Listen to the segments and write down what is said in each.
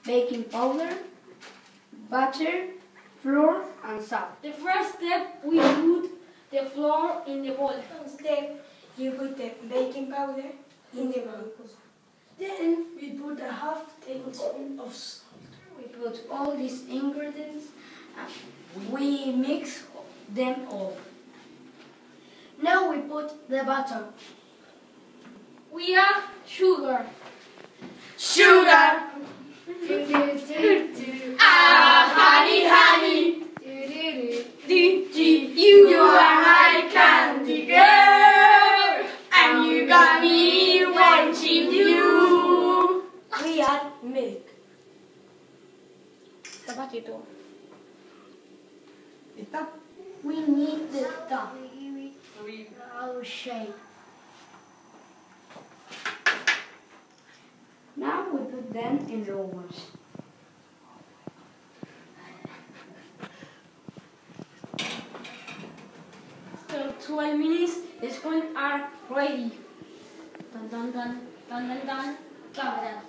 baking powder, butter, flour, and salt. The first step, we put the flour in the bowl. Then you put the baking powder in the bowl. Then we put a half tablespoon of salt. We put all these ingredients and we mix them all. Now we put the butter. We add sugar. Sugar! Honey, honey, You are my candy girl, and you got me wanting you. We add milk. Despacito. ¿Está? We need the top. Our shape. Now we put them in rollers. After 12 minutes, the scones are ready. Dun dun dun dun dun dun. Camera.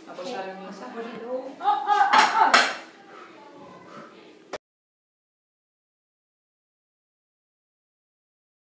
Apoyar en mesa. Oh, oh.